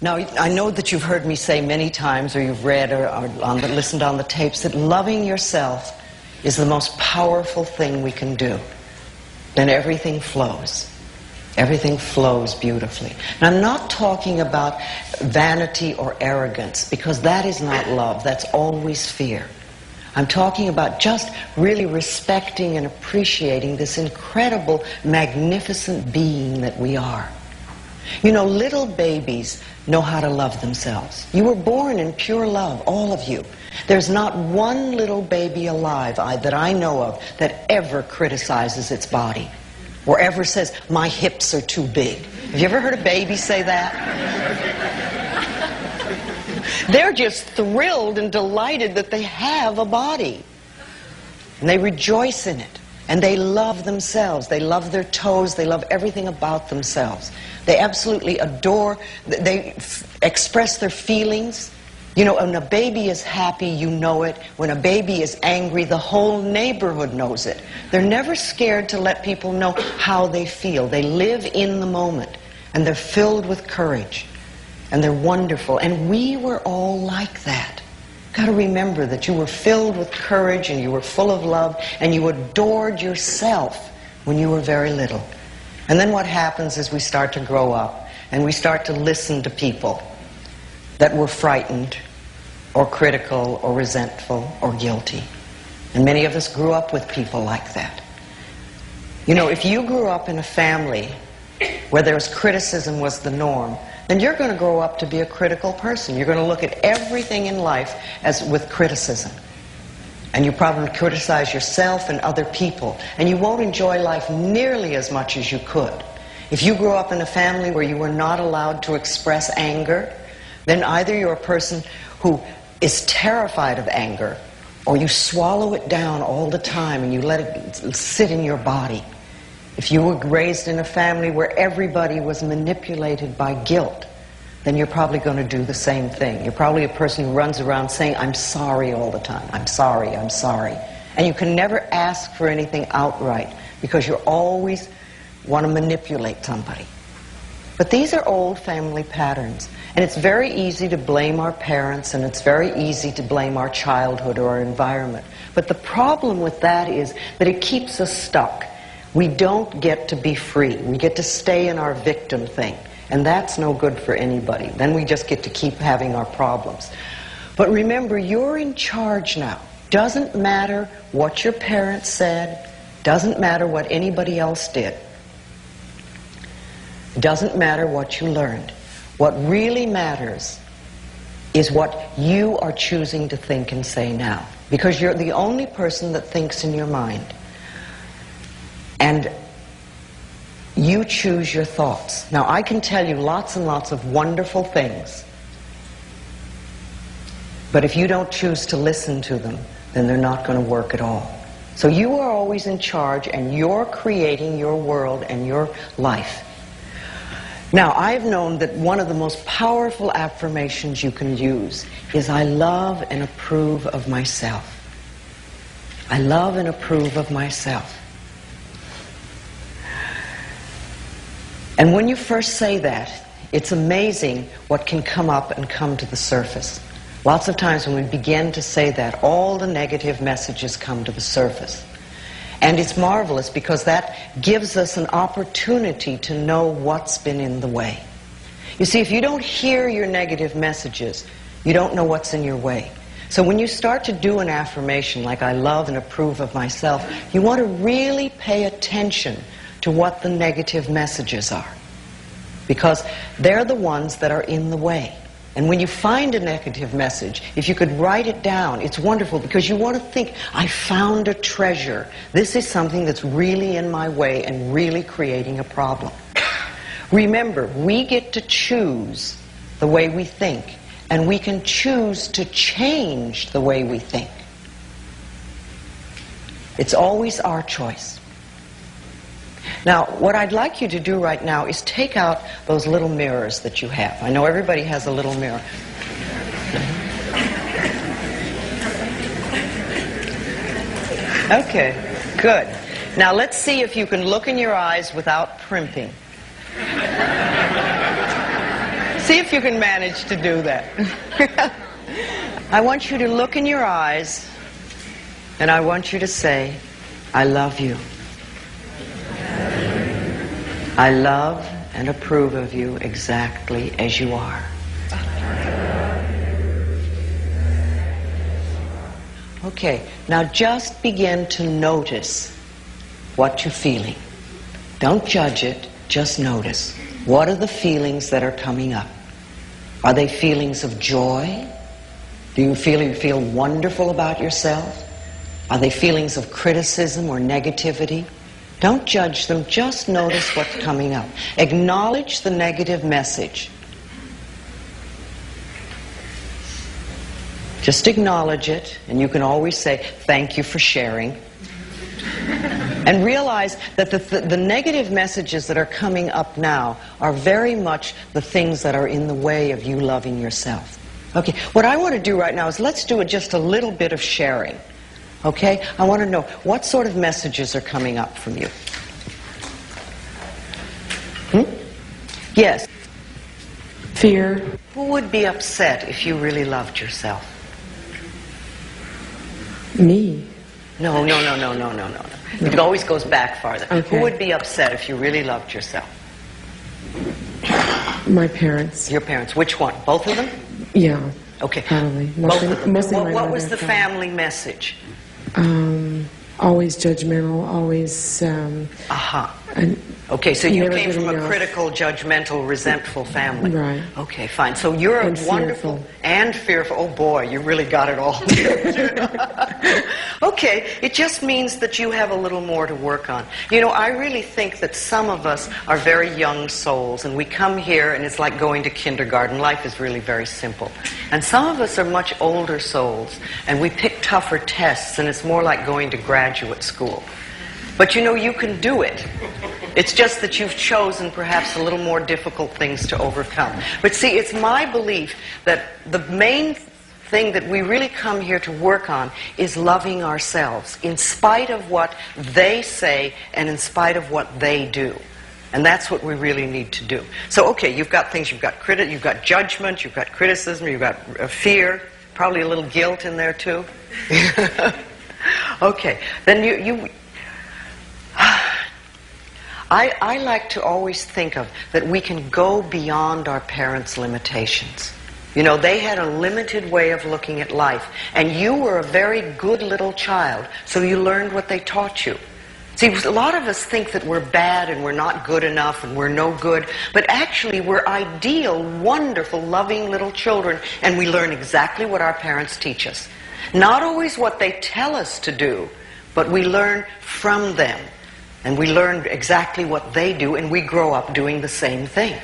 Now, I know that you've heard me say many times, or you've read or listened on the tapes, that loving yourself is the most powerful thing we can do. Then everything flows. Everything flows beautifully. And I'm not talking about vanity or arrogance, because that is not love. That's always fear. I'm talking about just really respecting and appreciating this incredible, magnificent being that we are. You know, little babies know how to love themselves. You were born in pure love, all of you. There's not one little baby alive that I know of that ever criticizes its body or ever says, my hips are too big. Have you ever heard a baby say that? They're just thrilled and delighted that they have a body. And they rejoice in it. And they love themselves. They love their toes. They love everything about themselves. They absolutely adore, they express their feelings. You know, when a baby is happy, you know it. When a baby is angry, the whole neighborhood knows it. They're never scared to let people know how they feel. They live in the moment. And they're filled with courage. And they're wonderful. And we were all like that. Got to remember that you were filled with courage and you were full of love and you adored yourself when you were very little. And then what happens is we start to grow up and we start to listen to people that were frightened or critical or resentful or guilty. And many of us grew up with people like that. You know, if you grew up in a family where there was criticism was the norm, then you're going to grow up to be a critical person. You're going to look at everything in life as with criticism. And you probably criticize yourself and other people. And you won't enjoy life nearly as much as you could. If you grew up in a family where you were not allowed to express anger, then either you're a person who is terrified of anger, or you swallow it down all the time and you let it sit in your body. If you were raised in a family where everybody was manipulated by guilt, then you're probably going to do the same thing. You're probably a person who runs around saying, I'm sorry all the time. I'm sorry, I'm sorry. And you can never ask for anything outright because you always want to manipulate somebody. But these are old family patterns. And it's very easy to blame our parents, and it's very easy to blame our childhood or our environment. But the problem with that is that it keeps us stuck. We don't get to be free. We get to stay in our victim thing. And that's no good for anybody. Then we just get to keep having our problems. But remember, you're in charge now. Doesn't matter what your parents said. Doesn't matter what anybody else did. Doesn't matter what you learned. What really matters is what you are choosing to think and say now. Because you're the only person that thinks in your mind. And you choose your thoughts. Now, I can tell you lots and lots of wonderful things. But if you don't choose to listen to them, then they're not going to work at all. So you are always in charge, and you're creating your world and your life. Now, I've known that one of the most powerful affirmations you can use is, I love and approve of myself. I love and approve of myself. And when you first say that, it's amazing what can come up and come to the surface. Lots of times when we begin to say that, all the negative messages come to the surface. And it's marvelous because that gives us an opportunity to know what's been in the way. You see, if you don't hear your negative messages, you don't know what's in your way. So when you start to do an affirmation like, I love and approve of myself, you want to really pay attention to what the negative messages are, because they're the ones that are in the way. And when you find a negative message, if you could write it down, it's wonderful, because you want to think, I found a treasure. This is something that's really in my way and really creating a problem. Remember, we get to choose the way we think, and we can choose to change the way we think. It's always our choice. Now, what I'd like you to do right now is take out those little mirrors that you have. I know everybody has a little mirror. Okay, good. Now let's see if you can look in your eyes without primping. See if you can manage to do that. I want you to look in your eyes, and I want you to say, I love you. I love and approve of you exactly as you are. Okay, now just begin to notice what you're feeling. Don't judge it, just notice. What are the feelings that are coming up? Are they feelings of joy? Do you feel wonderful about yourself? Are they feelings of criticism or negativity? Don't judge them, just notice what's coming up. Acknowledge the negative message. Just acknowledge it, and you can always say, thank you for sharing. And realize that the negative messages that are coming up now are very much the things that are in the way of you loving yourself. Okay, what I want to do right now is let's do just a little bit of sharing. Okay, I want to know what sort of messages are coming up from you. Yes. Fear. Who would be upset if you really loved yourself? Me. No. It always goes back farther. Okay. Who would be upset if you really loved yourself? My parents. Your parents. Which one? Both of them? Yeah. Okay. Probably. Mostly my what was mother, the family message? Always judgmental, always... Okay, so you came from a enough. critical, judgmental, resentful family. Right. Okay, fine. So you're a wonderful... Fearful. And fearful. Oh boy, you really got it all. Okay, it just means that you have a little more to work on. You know, I really think that some of us are very young souls, and we come here and it's like going to kindergarten. Life is really very simple. And some of us are much older souls, and we pick tougher tests, and it's more like going to graduate school. But you know, you can do it. It's just that you've chosen perhaps a little more difficult things to overcome. But see, it's my belief that the main thing that we really come here to work on is loving ourselves, in spite of what they say and in spite of what they do. And that's what we really need to do. So, okay, you've got things, you've got judgment, you've got criticism, you've got fear, probably a little guilt in there too. Okay, then I like to always think of that we can go beyond our parents' limitations. You know, they had a limited way of looking at life, and you were a very good little child, so you learned what they taught you. See, a lot of us think that we're bad and we're not good enough and we're no good, but actually we're ideal, wonderful, loving little children, and we learn exactly what our parents teach us. Not always what they tell us to do, but we learn from them. And we learn exactly what they do, and we grow up doing the same thing.